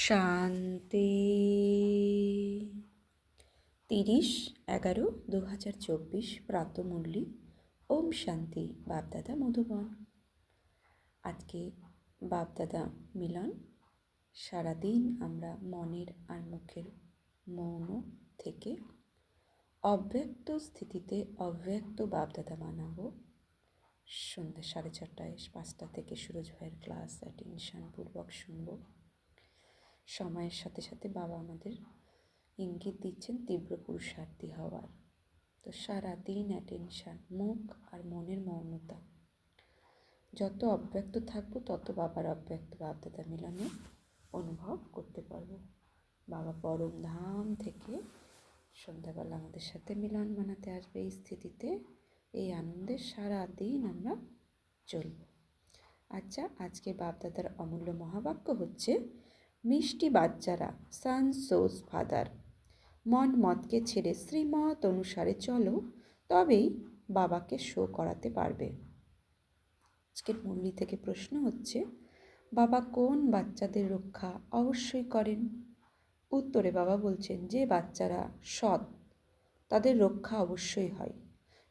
শান্তি। 30/11/2024 প্রাতঃমুরলি। ওম শান্তি। বাপদাদা মধুবন। আজকে বাপদাদা মিলন। সারাদিন আমরা মনের আর মুখের মৌন থেকে অব্যক্ত স্থিতিতে অব্যক্ত বাপদাদা বানাবো। সন্ধ্যে 4:30 5টা থেকে সুরজ ভাইয়ের ক্লাস অ্যাটেনশনপূর্বক শুনব। সময়ের সাথে সাথে বাবা আমাদের ইঙ্গিত দিচ্ছেন তীব্র পুরুষার্থী হওয়ার। তো সারাদিন অ্যাটেনশান, মুখ আর মনের মৌনতা। যত অব্যক্ত থাকবো তত বাবার অব্যক্ত বাপদাদা মিলনে অনুভব করতে পারবো। বাবা পরম ধাম থেকে সন্ধ্যাবেলা আমাদের সাথে মিলন বানাতে আসবে। এই স্থিতিতে, এই আনন্দে সারাদিন আমরা চলব। আচ্ছা, আজকে বাপদাদার অমূল্য মহাবাক্য হচ্ছে, মিষ্টি বাচ্চারা সান সোস ফাদার। মন মতকে ছেড়ে শ্রীমত অনুসারে চলো, তবেই বাবাকে শো করাতে পারবে। আজকের মুরলি থেকে প্রশ্ন হচ্ছে, বাবা কোন বাচ্চাদের রক্ষা অবশ্যই করেন? উত্তরে বাবা বলছেন, যে বাচ্চারা সৎ তাদের রক্ষা অবশ্যই হয়।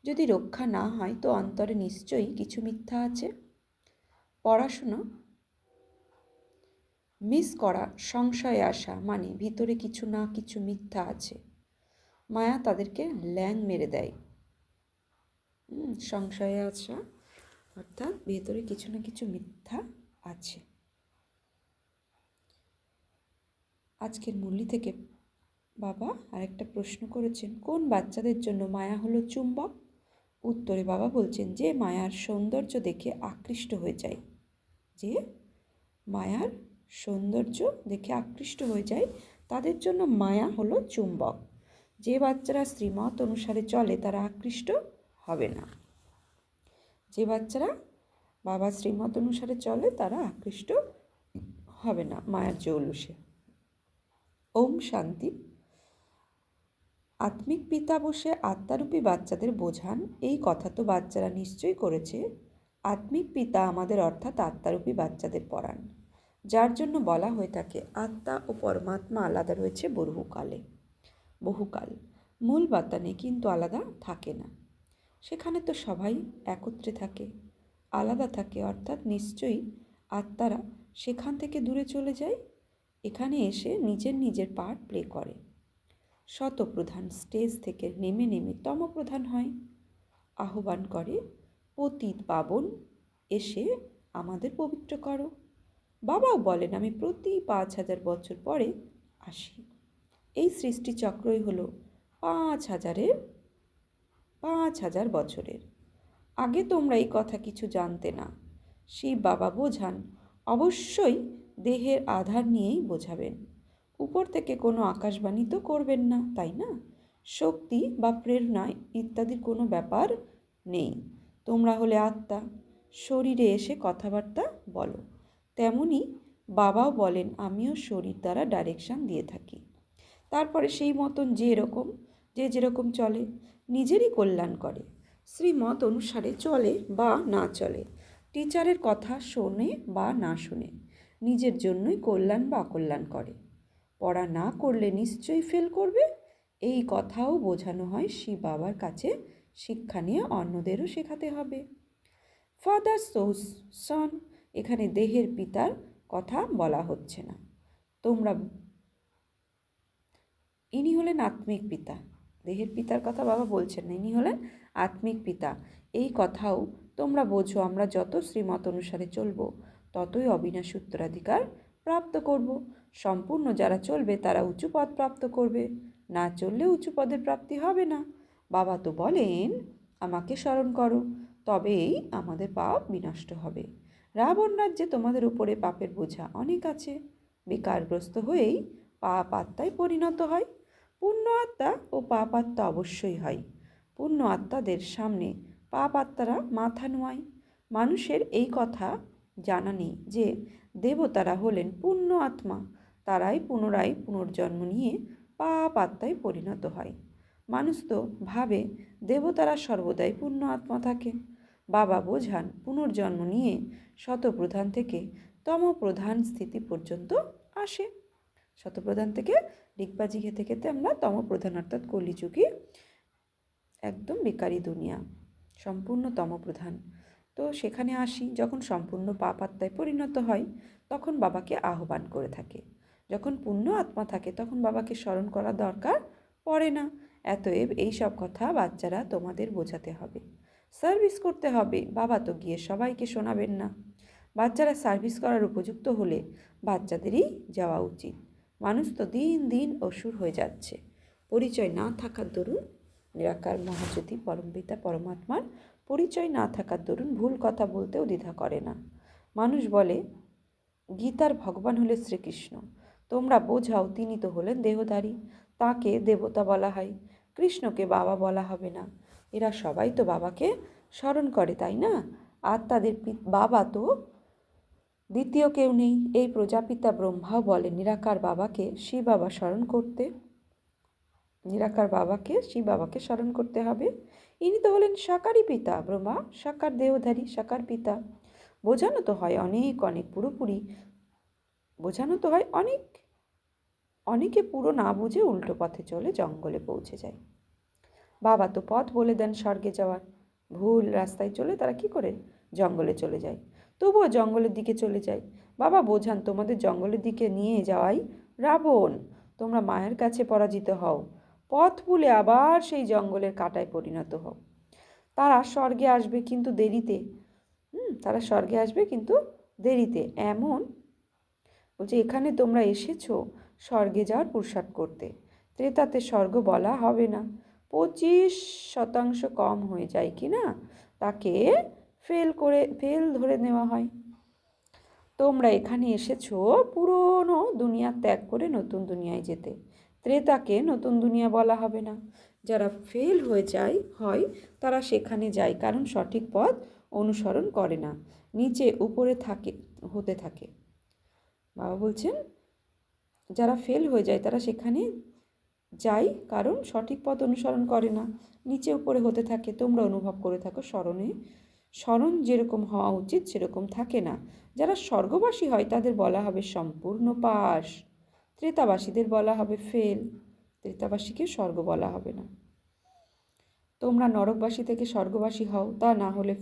যদি রক্ষা না হয় তো অন্তরে নিশ্চয়ই কিছু মিথ্যা আছে। পড়াশুনো মিস করা, সংশয়ে আসা মানে ভিতরে কিছু না কিছু মিথ্যা আছে। মায়া তাদেরকে ল্যাং মেরে দেয়। সংশয়ে আসা অর্থাৎ ভেতরে কিছু না কিছু মিথ্যা আছে। আজকের মুরলি থেকে বাবা আরেকটা প্রশ্ন করেছেন, কোন বাচ্চাদের জন্য মায়া হলো চুম্বক? উত্তরে বাবা বলছেন, যে মায়ার সৌন্দর্য দেখে আকৃষ্ট হয়ে যায়। যে মায়ার সৌন্দর্য দেখে আকৃষ্ট হয়ে যায় তাদের জন্য মায়া হলো চুম্বক। যে বাচ্চারা শ্রীমত অনুসারে চলে তারা আকৃষ্ট হবে না। যে বাচ্চারা বাবা শ্রীমত অনুসারে চলে তারা আকৃষ্ট হবে না মায়ার জৌলুসে। ওম শান্তি। আত্মিক পিতা বসে আত্মারূপী বাচ্চাদের বোঝান, এই কথা তো বাচ্চারা নিশ্চয়ই করেছে। আত্মিক পিতা আমাদের অর্থাৎ আত্মারূপী বাচ্চাদের পড়ান, যার জন্য বলা হয়ে থাকে আত্মা ও পরমাত্মা আলাদা রয়েছে বহুকাল। মূল বাতানে কিন্তু আলাদা থাকে না। সেখানে তো সবাই একত্রে থাকে। আলাদা থাকে অর্থাৎ নিশ্চয়ই আত্মারা সেখান থেকে দূরে চলে যায়, এখানে এসে নিজের পার্ট প্লে করে। শতপ্রধান স্টেজ থেকে নেমে নেমে তমপ্রধান হয়, আহ্বান করে, পতিত পাবন এসে আমাদের পবিত্র করো। বাবাও বলেন, আমি প্রতি 5,000 বছর পরে আসি। এই সৃষ্টি চক্রই হলো 5,000 বছরের। আগে তোমরা এই কথা কিছু জানতে না। শিব বাবা বোঝান, অবশ্যই দেহের আধার নিয়েই বোঝাবেন। উপর থেকে কোনো আকাশবাণী তো করবেন না, তাই না? শক্তি বা প্রেরণা ইত্যাদির কোনো ব্যাপার নেই। তোমরা হলে আত্মা, শরীরে এসে কথাবার্তা বলো। তেমনি বাবাও বলেন, আমিও শরীর দ্বারা ডাইরেকশন দিয়ে থাকি। তারপরে সেই মতন যে যেরকম চলে নিজেরই কল্যাণ করে। শ্রীমত অনুসারে চলে বা না চলে, টিচারের কথা শোনে বা না শোনে, নিজের জন্যই কল্যাণ বা অকল্যাণ করে। পড়া না করলে নিশ্চয়ই ফেল করবে, এই কথাও বোঝানো হয়। শিব বাবার কাছে শিক্ষা নিয়ে অন্যদেরও শেখাতে হবে। ফাদার সোস সন, এখানে দেহের পিতার কথা বলা হচ্ছে না। ইনি হলেন আত্মিক পিতা। দেহের পিতার কথা বাবা বলছেন না, ইনি হলেন আত্মিক পিতা। এই কথাও তোমরা বোঝো, আমরা যত শ্রীমত অনুসারে চলব ততই অবিনাশী উত্তরাধিকার প্রাপ্ত করব। সম্পূর্ণ যারা চলবে তারা উঁচু পদ প্রাপ্ত করবে, না চললে উঁচু পদের প্রাপ্তি হবে না। বাবা তো বলেন, আমাকে স্মরণ করো, তবেই আমাদের পাপ বিনষ্ট হবে। রাবণ রাজ্যে তোমাদের উপরে পাপের বোঝা অনেক আছে। বিকারগ্রস্ত হয়েই পাপ আত্মায় পরিণত হয়। পূর্ণ আত্মা ও পাপ আত্মা অবশ্যই হয়। পূর্ণ আত্মাদের সামনে পাপ আত্মারা মাথা নোয়ায়। মানুষের এই কথা জানা নেই যে দেবতারা হলেন পূর্ণ আত্মা, তারাই পুনরায় পুনর্জন্ম নিয়ে পাপ আত্মায় পরিণত হয়। মানুষ তো ভাবে দেবতারা সর্বদাই পূর্ণ আত্মা থাকেন। বাবা বোঝান, পুনর্জন্ম নিয়ে শতপ্রধান থেকে তমপ্রধান স্থিতি পর্যন্ত আসে। শতপ্রধান থেকে ডিগবাজি খেতে খেতে আমরা তমপ্রধান অর্থাৎ কলিযুগী একদম বেকারি দুনিয়া, সম্পূর্ণ তমপ্রধান। তো সেখানে আসি, যখন সম্পূর্ণ পাপ আত্মায় পরিণত হয় তখন বাবাকে আহ্বান করে থাকে। যখন পুণ্য আত্মা থাকে তখন বাবাকে স্মরণ করা দরকার পড়ে না। অতএব এইসব কথা বাচ্চারা তোমাদের বোঝাতে হবে। সার্ভিস করতে হবে, বাবা তো গিয়ে সবাইকে শোনাবেন না। বাচ্চারা সার্ভিস করার উপযুক্ত হলে বাচ্চাদেরই যাওয়া উচিত। মানুষ তো দিন দিন অসুর হয়ে যাচ্ছে। পরিচয় না থাকার দরুন, নিরাকার মহাজ্যোতি পরমপিতা পরমাত্মার পরিচয় না থাকার দরুন ভুল কথা বলতেও দ্বিধা করে না। মানুষ বলে গীতার ভগবান হলে শ্রীকৃষ্ণ, তোমরা বোঝাও তিনি তো হলেন দেহধারী, তাকে দেবতা বলা হয়, কৃষ্ণকে বাবা বলা হবে না। এরা সবাই তো বাবাকে স্মরণ করে, তাই না? আর তাদের বাবা তো দ্বিতীয় কেউ নেই। এই প্রজাপিতা ব্রহ্মাও বলে নিরাকার বাবাকে শিব বাবা স্মরণ করতে, নিরাকার বাবাকে শিব বাবাকে স্মরণ করতে হবে। ইনি তো হলেন সাকারই পিতা, ব্রহ্মা সাকার দেহধারী, সাকার পিতা। বোঝানো তো হয় অনেক অনেক, পুরোপুরি বোঝানো তো হয় অনেক, অনেকে পুরো না বুঝে উল্টো পথে চলে জঙ্গলে পৌঁছে যায়। বাবা তো পথ বলে দেন স্বর্গে যাওয়ার, ভুল রাস্তায় চলে তারা কি করে জঙ্গলে চলে যায়, তবুও জঙ্গলের দিকে চলে যায়। বাবা বোঝান তোমাদের জঙ্গলের দিকে নিয়ে যাওয়াই রাবণ, তোমরা মায়ের কাছে পরাজিত হও, পথ ভুলে আবার সেই জঙ্গলের কাঁটায় পরিণত হও। তারা স্বর্গে আসবে কিন্তু দেরিতে, তারা স্বর্গে আসবে কিন্তু দেরিতে। এমন বলছে এখানে তোমরা এসেছো স্বর্গে যাওয়ার পুরুষার্থ করতে, ত্রেতাতে স্বর্গ বলা হবে না, 25% কম হয়ে যায় কি না তাকে ফেল ধরে নেওয়া হয়। তোমরা এখানে এসেছো পুরনো দুনিয়া ত্যাগ করে নতুন দুনিয়ায় যেতে, ত্রেতাকে নতুন দুনিয়া বলা হবে না। যারা ফেল হয়ে হয় তারা সেখানে যায়, কারণ সঠিক পথ অনুসরণ করে না, নিচে উপরে হতে থাকে। বাবা বলছেন যারা ফেল হয়ে যায় তারা সেখানে যায়, কারণ সঠিক পথ অনুসরণ করে না, নিচে উপরে হতে থাকে। তোমরা অনুভব করে থাকো স্মরণ যেরকম হওয়া উচিত সেরকম থাকে না। যারা স্বর্গবাসী হয় তাদের বলা হবে সম্পূর্ণ পাস, ত্রেতাবাসীদের বলা হবে ফেল, ত্রেতাবাসীকে স্বর্গ বলা হবে না। তোমরা নরকবাসী থেকে স্বর্গবাসী হও, তা না হলে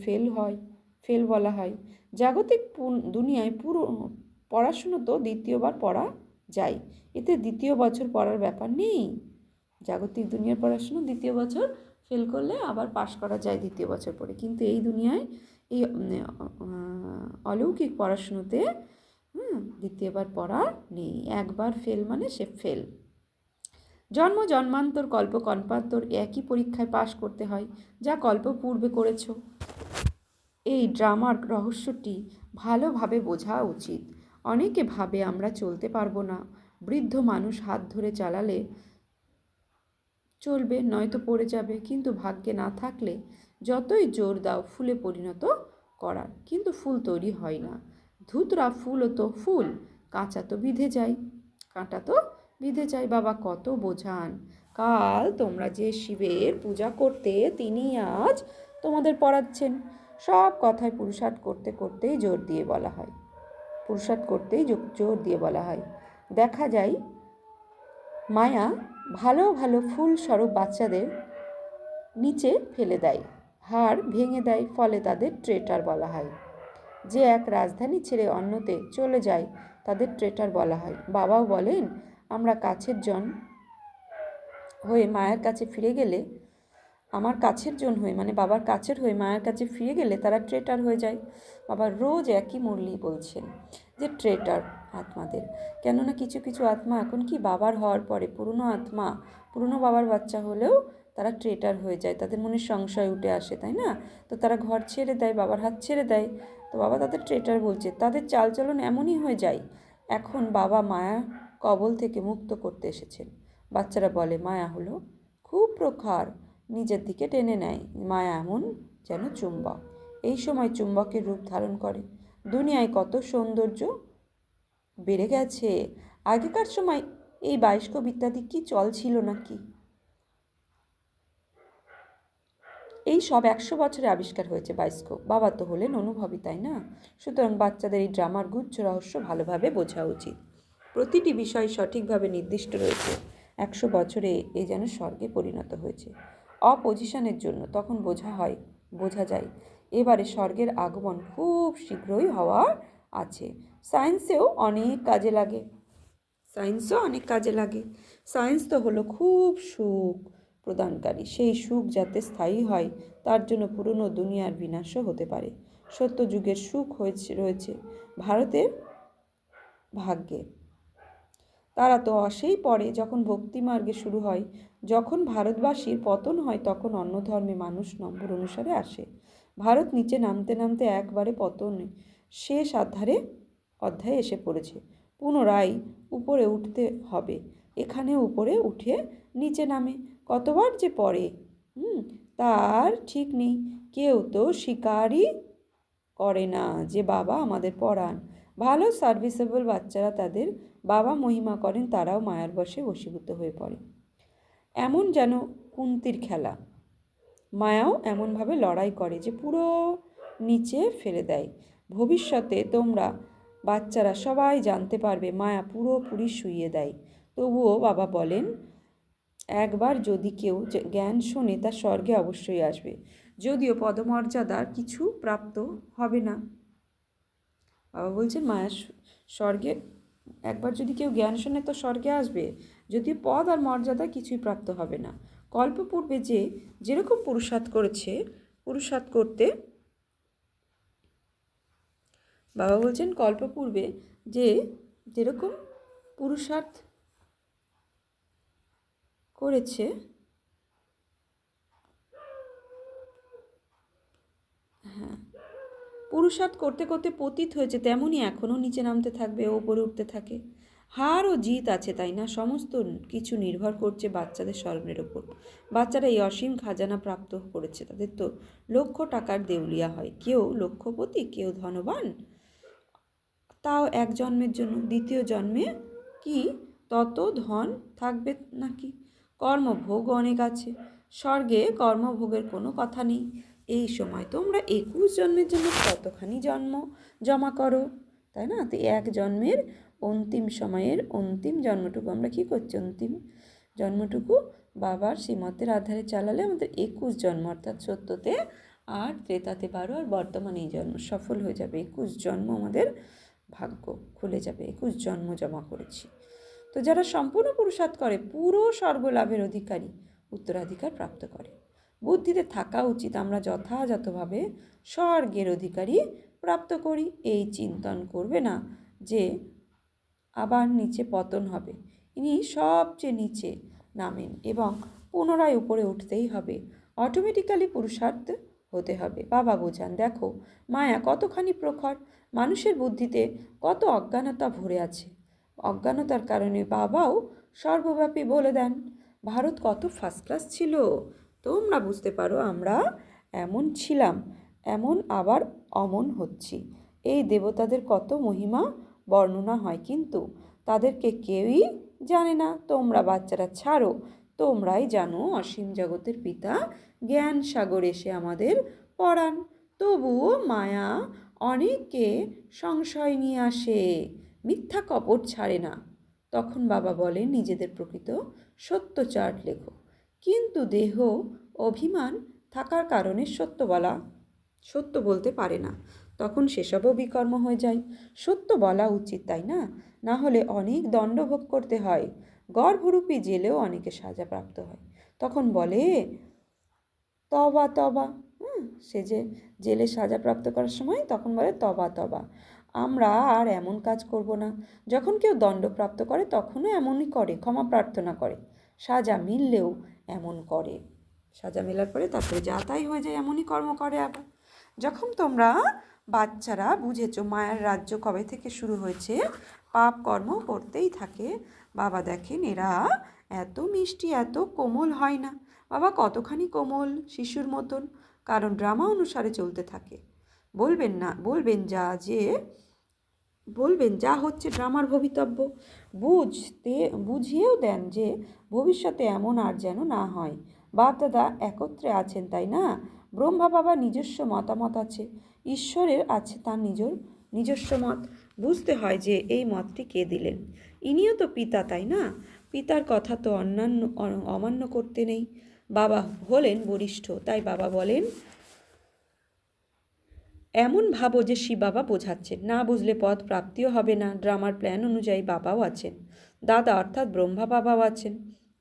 ফেল বলা হয়। জাগতিক দুনিয়ায় পুরো পড়াশুনো তো দ্বিতীয়বার পড়া যায়, এতে দ্বিতীয় বছর পড়ার ব্যাপার নেই। জাগতিক দুনিয়ার পড়াশুনো দ্বিতীয় বছর ফেল করলে আবার পাশ করা যায় দ্বিতীয় বছর পরে, কিন্তু এই দুনিয়ায় এই অলৌকিক পড়াশুনোতে দ্বিতীয়বার পড়া নেই, একবার ফেল মানে সে ফেল। জন্ম জন্মান্তর কল্প কল্পান্তর একই পরীক্ষায় পাশ করতে হয় যা কল্প পূর্বে করেছ। এই ড্রামার রহস্যটি ভালোভাবে বোঝা উচিত। অনেকে ভাবে আমরা চলতে পারবো না, বৃদ্ধ মানুষ হাত ধরে চালালে চলবে, নয়তো পড়ে যাবে, কিন্তু ভাগ্যে না থাকলে যতই জোর দাও ফুলে পরিণত করার, কিন্তু ফুল তৈরি হয় না। ধুতরা ফুলও তো ফুল, কাঁচা তো বিঁধে যায়, কাঁটা তো বিঁধে যায়। বাবা কত বোঝান, কাল তোমরা যে শিবের পূজা করতে তিনি আজ তোমাদের পড়াচ্ছেন। সব কথায় পুরুষার্থ করতে করতেই জোর দিয়ে বলা হয়, পুরুষার্থ করতেই জোর দিয়ে বলা হয়। দেখা যায় মায়া ভালো ভালো ফুল স্বরূপ বাচ্চাদের নিচে ফেলে দেয়, হাড় ভেঙে দেয়, ফলে তাদের ট্রেটার বলা হয়। যে এক রাজধানী ছেড়ে অন্যতে চলে যায় তাদের ট্রেটার বলা হয়। বাবাও বলেন আমরা কাছের জন হয়ে মায়ের কাছে ফিরে গেলে, আমার কাছের জন হয়ে মানে বাবার কাছের হয়ে মায়ের কাছে ফিরে গেলে তারা ট্রেটার হয়ে যায়। বাবা রোজ একই মুরলি বলছেন যে ট্রেটার আত্মাদের, কেননা কিছু কিছু আত্মা এখন কি বাবার হওয়ার পরে পুরনো বাবার বাচ্চা হলেও তারা ট্রেটার হয়ে যায়, তাদের মনে সংশয় উঠে আসে, তাই না? তো তারা ঘর ছেড়ে দেয়, বাবার হাত ছেড়ে দেয়, তো বাবা তাদের ট্রেটার বলছে। তাদের চালচলন এমনই হয়ে যায়। এখন বাবা মায়া কবল থেকে মুক্ত করতে এসেছেন। বাচ্চারা বলে মায়া হলো খুব প্রখর, নিজের দিকে টেনে নেয়, মায়া এমন যেন চুম্বক, এই সময় চুম্বকের রূপ ধারণ করে। দুনিয়ায় কত সৌন্দর্য বেড়ে গেছে, আগেকার সময় এই বায়স্কোপ ইত্যাদি কি চল ছিল নাকি? এই সব 100 বছরে আবিষ্কার হয়েছে বায়স্কোপ। বাবা তো হলেন অনুভবী, তাই না? সুতরাং বাচ্চাদের এই ড্রামার গুচ্ছ রহস্য ভালোভাবে বোঝা উচিত। প্রতিটি বিষয় সঠিকভাবে নির্দিষ্ট রয়েছে। 100 বছরে এ যেন স্বর্গে পরিণত হয়েছে। অপজিশনের জন্য তখন বোঝা যায় এবারে স্বর্গের আগমন খুব শীঘ্রই হওয়ার আছে। সায়েন্সও অনেক কাজে লাগে। সায়েন্স তো হলো খুব সুখ প্রদানকারী। সেই সুখ যাতে স্থায়ী হয় তার জন্য পুরনো দুনিয়ার বিনাশও হতে পারে। সত্যযুগের সুখ রয়েছে ভারতের ভাগ্যে। তারা তো অসেই পড়ে যখন ভক্তিমার্গে শুরু হয়। যখন ভারতবাসীর পতন হয় তখন অন্য ধর্মে মানুষ নম্বর অনুসারে আসে। ভারত নিচে নামতে নামতে একবারে পতনে শেষ অধ্যায়ে এসে পড়েছে। পুনরায় উপরে উঠতে হবে। এখানে উপরে উঠে নিচে নামে কতবার যে পড়ে তার ঠিক নেই। কেউ তো স্বীকারই করে না যে বাবা আমাদের পড়ান। ভালো সার্ভিসেবল বাচ্চারা তাদের বাবা মহিমা করেন, তারাও মায়ার বশে বশীভূত হয়ে পড়ে। এমন যেন কুন্তির খেলা। মায়াও এমনভাবে লড়াই করে যে পুরো নিচে ফেলে দেয়। ভবিষ্যতে তোমরা বাচ্চারা সবাই জানতে পারবে মায়া পুরোপুরি শুইয়ে দেয়। তবুও বাবা বলেন, একবার যদি কেউ জ্ঞান শোনে তা স্বর্গে অবশ্যই আসবে, যদিও পদমর্যাদার কিছু প্রাপ্ত হবে না। বাবা বলছেন মায়া স্বর্গে একবার যদি কেউ জ্ঞান শোনে তো স্বর্গে আসবে, যদিও পদ আর মর্যাদা কিছুই প্রাপ্ত হবে না। কল্পপূর্বে যেরকম পুরুষার্থ করতে বাবা বলছেন কল্পপূর্বে যেরকম পুরুষার্থ করেছে পুরুষার্থ করতে করতে পতিত হয়েছে, তেমনই এখনও নিচে নামতে থাকবে, ওপরে উঠতে থাকে। হার ও জিত আছে, তাই না? সমস্ত কিছু নির্ভর করছে বাচ্চাদের স্মরণের ওপর। বাচ্চারা এই অসীম খাজানা প্রাপ্ত করেছে, তাদের তো লক্ষ টাকার দেউলিয়া হয়। কেউ লক্ষপতি, কেউ ধনবান, তাও এক জন্মের জন্য। দ্বিতীয় জন্মে কি তত ধন থাকবে নাকি? কর্মভোগ অনেক আছে, স্বর্গে কর্মভোগের কোনো কথা নেই। এই সময় তোমরা 21 জন্মের জন্য কতখানি জন্ম জমা করো, তাই না? তো এক জন্মের অন্তিম সময়ের অন্তিম জন্মটুকু আমরা কী করছি? অন্তিম জন্মটুকু বাবার শ্রীমতের আধারে চালালে আমাদের 21 জন্ম, অর্থাৎ সত্যতে 8, ত্রেতাতে 12 আর বর্তমানে এই জন্ম সফল হয়ে যাবে। 21 জন্ম আমাদের ভাগ্য খুলে যাবে। 21 জন্ম জমা করেছি। তো যারা সম্পূর্ণ পুরুষার্থ করে পুরো স্বর্গলাভের অধিকারী, উত্তরাধিকার প্রাপ্ত করে। বুদ্ধিতে থাকা উচিত আমরা যথাযথভাবে স্বর্গের অধিকারী প্রাপ্ত করি। এই চিন্তন করবে না যে আবার নিচে পতন হবে। ইনি সবচেয়ে নিচে নামেন এবং পুনরায় উপরে উঠতেই হবে। অটোমেটিক্যালি পুরুষার্থ হতে হবে। বাবা বোঝান, দেখো মায়া কতখানি প্রখর, মানুষের বুদ্ধিতে কত অজ্ঞানতা ভরে আছে। অজ্ঞানতার কারণে বাবাও সর্বব্যাপী বলে দেন ভারত কত ফার্স্ট ক্লাস ছিল। তোমরা বুঝতে পারো আমরা এমন ছিলাম, এমন আবার অমন হচ্ছি। এই দেবতাদের কত মহিমা বর্ণনা হয়, কিন্তু তাদেরকে কেউই জানে না। তোমরা বাচ্চারা ছাড়ো, তোমরাই জানো অসীম জগতের পিতা জ্ঞান সাগর এসে আমাদের পড়ান। তবুও মায়া অনেককে সংশয় নিয়ে আসে, মিথ্যা কপট ছাড়ে না। তখন বাবা বলেন, নিজেদের প্রকৃত সত্য চার্ট লেখো। কিন্তু দেহ অভিমান থাকার কারণে সত্য বলতে পারে না। তখন সেসবও বিকর্ম হয়ে যায়। সত্য বলা উচিত, তাই না? না হলে অনেক দণ্ড ভোগ করতে হয়। গর্ভরূপী জেলেও অনেকে সাজা প্রাপ্ত হয়। তখন বলে তবা তবা। সে যে জেলে সাজা প্রাপ্ত করার সময় তখন বলে তবা তবা, আমরা আর এমন কাজ করব না। যখন কেউ দণ্ডপ্রাপ্ত করে তখনও এমনই করে, ক্ষমা প্রার্থনা করে। সাজা মিললেও এমন করে। সাজা মেলার পরে তারপরে যা তাই হয়ে যায়, এমনই কর্ম করে। আবার যখন তোমরা বাচ্চারা বুঝেছো মায়ের রাজ্য কবে থেকে শুরু হয়েছে, পাপ কর্ম করতেই থাকে। বাবা দেখেন এরা এত মিষ্টি, এত কোমল হয় না। বাবা কতখানি কোমল, শিশুর মতন, কারণ ড্রামা অনুসারে চলতে থাকে। বলবেন যা হচ্ছে ড্রামার ভবিতব্য। বুঝিয়েও দেন যে ভবিষ্যতে এমন আর যেন না হয়। বাপ দাদা একত্রে আছেন, তাই না? ব্রহ্মা বাবা নিজস্ব মতামত আছে, ঈশ্বরের আছে তার নিজস্ব মত। বুঝতে হয় যে এই মতটি কে দিলেন, ইনিও তো পিতা, তাই না? পিতার কথা তো অমান্য করতে নেই। বাবা হলেন বরিষ্ঠ, তাই বাবা বলেন, এমন ভাবো যে শিব বাবা বোঝাচ্ছেন, না বুঝলে পথ প্রাপ্তিও হবে না। ড্রামার প্ল্যান অনুযায়ী বাবাও আছেন, দাদা অর্থাৎ ব্রহ্মা বাবাও আছেন।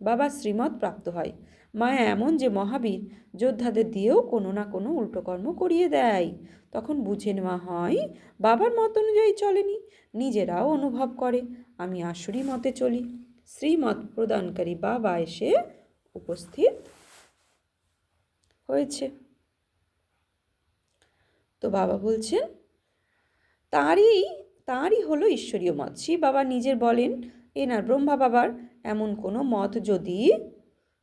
বাবা শ্রীমৎ প্রাপ্ত হয়। মায়া এমন যে মহাবীর যোদ্ধাদের দিয়েও কোনো না কোনো উল্টোকর্ম করিয়ে দেয়। তখন বুঝে নেওয়া হয় বাবার মত অনুযায়ী চলেনি, নিজেরাও অনুভব করে আমি আসুরি মতে চলি। শ্রীমত প্রদানকারী বাবা এসে উপস্থিত হয়েছে। তো বাবা বলছেন তাঁরই হলো ঈশ্বরীয় মত। শিব বাবা নিজের বলেন, এনার ব্রহ্মা বাবার এমন কোনো মত যদি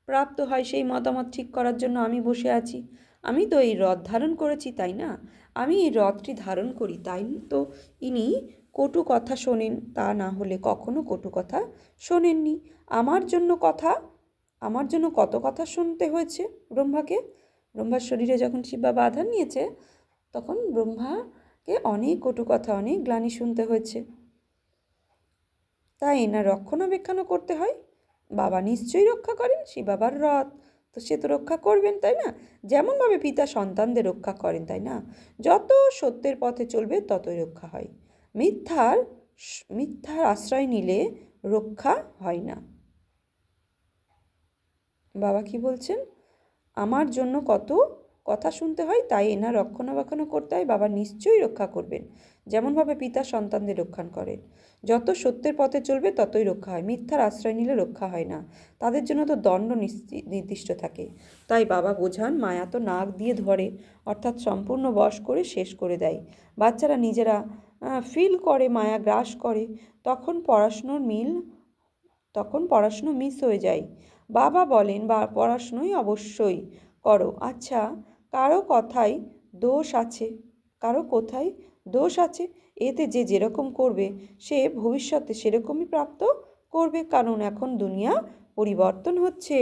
প্রাপ্ত হয়, সেই মতামত ঠিক করার জন্য আমি বসে আছি। আমি তো এই রথ ধারণ করেছি, তাই না? আমি এই রথটি ধারণ করি, তাই তো ইনি কটু কথা শোনেন, তা না হলে কখনো কটু কথা শোনেননি। আমার জন্য কত কথা শুনতে হয়েছে ব্রহ্মাকে। ব্রহ্মার শরীরে যখন শিব বাবা আধার নিয়েছে, তখন ব্রহ্মাকে অনেক কটু কথা, অনেক গ্লানি শুনতে হয়েছে। তাই এনার রক্ষণাবেক্ষণও করতে হয়। বাবা নিশ্চয়ই রক্ষা করেন, শিব বাবার রথ তো সে তো রক্ষা করবেন, তাই না? যেমনভাবে পিতা সন্তানদের রক্ষা করেন, তাই না? যত সত্যের পথে চলবে ততই রক্ষা হয়। মিথ্যার আশ্রয় নিলে রক্ষা হয় না। বাবা কি বলছেন? আমার জন্য কত কথা শুনতে হয়, তাই এনার রক্ষণাবেক্ষণ করতে হয়। বাবা নিশ্চয়ই রক্ষা করবেন, যেমনভাবে পিতা সন্তানদের রক্ষা করেন। যত সত্যের পথে চলবে ততই রক্ষা হয়, মিথ্যার আশ্রয় নিলে রক্ষা হয় না। তাদের জন্য তো দণ্ড নির্দিষ্ট থাকে। তাই বাবা বোঝান, মায়া তো নাক দিয়ে ধরে, অর্থাৎ সম্পূর্ণ বশ করে শেষ করে দেয়। বাচ্চারা নিজেরা ফিল করে মায়া গ্রাস করে, তখন পড়াশুনো মিস হয়ে যায়। বাবা বলেন, বা পড়াশুনোই অবশ্যই করো। আচ্ছা, কারো কোথায় দোষ আছে? এতে যে যেরকম করবে সে ভবিষ্যতে সেরকমই প্রাপ্ত করবে, কারণ এখন দুনিয়া পরিবর্তন হচ্ছে।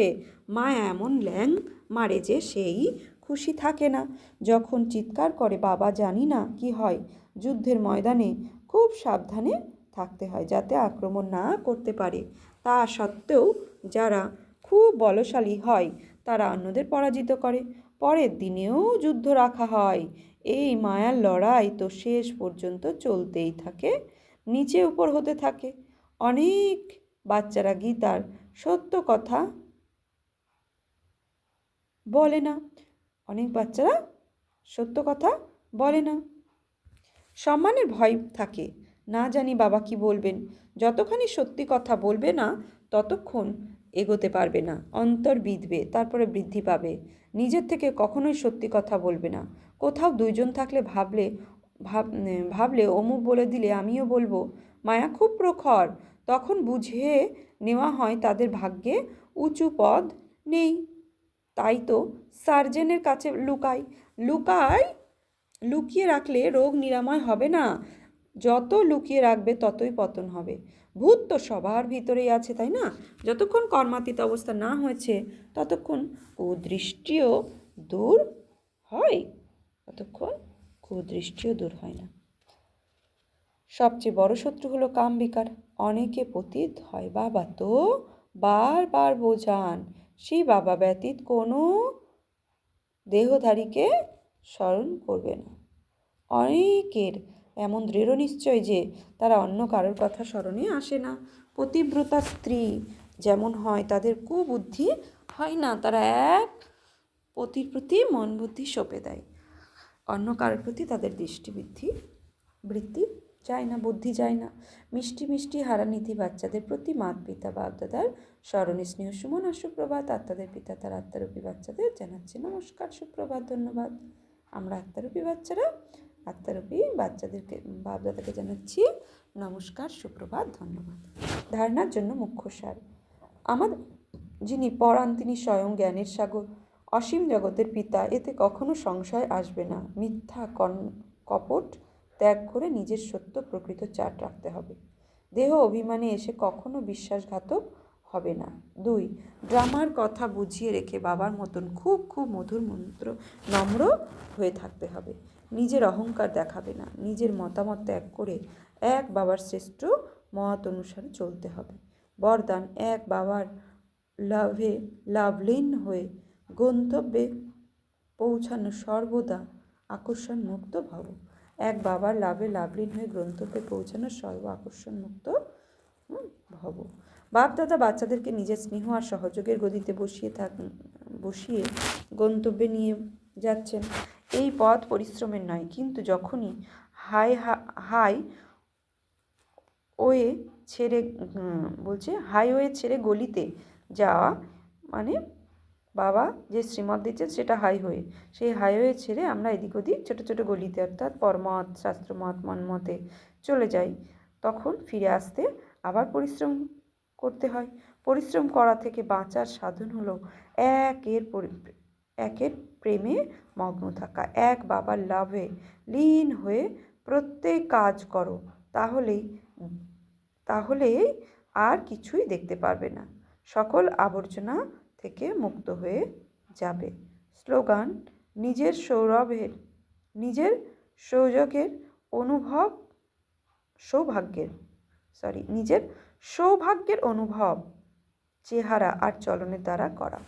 মায়া এমন ল্যাং মারে যে সেই খুশি থাকে না। যখন চিৎকার করে বাবা জানি না কি হয়। যুদ্ধের ময়দানে খুব সাবধানে থাকতে হয় যাতে আক্রমণ না করতে পারে। তা সত্ত্বেও যারা খুব বলশালী হয় তারা অন্যদের পরাজিত করে। পরের দিনেও যুদ্ধ রাখা হয়। এই মায়ার লড়াই তো শেষ পর্যন্ত চলতেই থাকে, নিচে উপর হতে থাকে। অনেক বাচ্চারা গীতার সত্য কথা বলে না। সম্মানের ভয় থাকে, না জানি বাবা কি বলবেন। যতখানি সত্যি কথা বলবে না ততক্ষণ এগোতে পারবে না, অন্তর বিঁধবে, তারপরে বৃদ্ধি পাবে। নিজের থেকে কখনোই সত্যি কথা বলবে না। কোথাও দুইজন থাকলে ভাবলে অমুক বলে দিলে আমিও বলবো। মায়া খুব প্রখর, তখন বুঝে নেওয়া হয় তাদের ভাগ্যে উঁচু পদ নেই। তাই তো সার্জেনের কাছে লুকিয়ে রাখলে রোগ নিরাময় হবে না, যত লুকিয়ে রাখবে ততই পতন হবে। ভূত তো সবার ভিতরেই আছে, তাই না? যতক্ষণ কর্মাতীত অবস্থা না হয়েছে ততক্ষণ কুদৃষ্টিও দূর হয় না। সবচেয়ে বড় শত্রু হলো কাম বিকার, অনেকে পতিত হয়। বাবা তো বারবার বোঝান, সেই বাবা ব্যতীত কোনো দেহধারীকে স্মরণ করবে না। অনেকের এমন দৃঢ় নিশ্চয় যে তারা অন্য কারোর কথা স্মরণে আসে না। পতিব্রতা স্ত্রী যেমন হয়, তাদের কুবুদ্ধি হয় না। তারা এক পতির প্রতি মন বুদ্ধি সঁপে দেয়, অন্য কারোর প্রতি তাদের বৃত্তি যায় না, বুদ্ধি যায় না। মিষ্টি মিষ্টি হারানিধি বাচ্চাদের প্রতি মাত পিতা বাপদাদার স্মরণে স্নেহ সুমন আর সুপ্রভাত। আত্মাদের পিতা তার আত্মারূপী বাচ্চাদের জানাচ্ছে নমস্কার, সুপ্রভাত, ধন্যবাদ। আমরা আত্মারূপী বাচ্চারা আত্মারূপী বাচ্চাদেরকে বাপদাদাকে জানাচ্ছি নমস্কার, সুপ্রভাত, ধন্যবাদ। ধারণার জন্য মুখ্য সার। আমাদের যিনি পড়ান তিনি স্বয়ং জ্ঞানের সাগর, অসীম জগতের পিতা। এতে কখনো সংশয় আসবে না। মিথ্যা কপট ত্যাগ করে নিজের সত্য প্রকৃত চাট রাখতে হবে। দেহ অভিমানে এসে কখনো বিশ্বাসঘাতক হবে না। 2, ড্রামার কথা বুঝিয়ে রেখে বাবার মতন খুব খুব নম্র হয়ে থাকতে হবে। নিজের অহংকার দেখাবে না। নিজের মতামত ত্যাগ করে এক বাবার শ্রেষ্ঠ মত অনুসারে চলতে হবে। বরদান, এক বাবার লাভে লাভলীন হয়ে গন্তব্যে পৌঁছানো সর্বদা আকর্ষণ মুক্ত ভব। এক বাবার লাভে লাভলীন হয়ে গন্তব্যে পৌঁছানো সর্ব আকর্ষণ মুক্ত ভব। বাপদাদা বাচ্চাদেরকে নিজের স্নেহ আর সহযোগের গদিতে বসিয়ে গন্তব্যে নিয়ে যাচ্ছেন। এই পথ পরিশ্রমের নয়, কিন্তু যখনই হাইওয়ে ছেড়ে গলিতে যাওয়া, মানে বাবা যে শ্রীমত দিচ্ছেন সেটা হাইওয়ে, সেই হাইওয়ে ছেড়ে আমরা এদিক ওদিক ছোটো ছোটো গলিতে অর্থাৎ পরমত, শাস্ত্রমত, মনমতে চলে যাই, তখন ফিরে আসতে আবার পরিশ্রম করতে হয়। পরিশ্রম করা থেকে বাঁচার সাধন হলো একের প্রেমে মগ্ন থাকা। এক বাবার লাভে লীন হয়ে প্রত্যেক কাজ করো, তাহলেই আর কিছুই দেখতে পারবে না, সকল আবর্জনা থেকে মুক্ত হয়ে যাবে। স্লোগান, নিজের সৌভাগ্যের অনুভব চেহারা আর চলনের দ্বারা করা।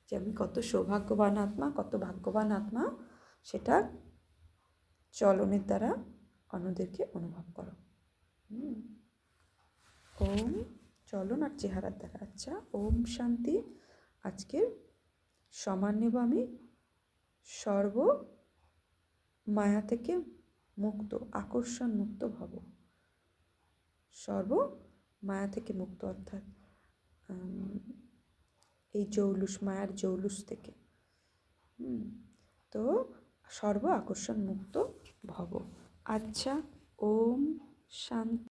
যে আমি কত সৌভাগ্যবান আত্মা, কত ভাগ্যবান আত্মা, সেটা চলনের দ্বারা অন্যদেরকে অনুভব করো। ওম, চলন আর চেহারার দ্বারা। আচ্ছা, ওম শান্তি। আজকের সমান নেব আমি সর্ব মায়া থেকে মুক্ত, আকর্ষণ মুক্ত ভব। সর্ব মায়া থেকে মুক্ত অর্থাৎ এই মায়ার জৌলুস থেকে। তো সর্ব আকর্ষণ মুক্ত ভব। আচ্ছা, ওম শান্তি।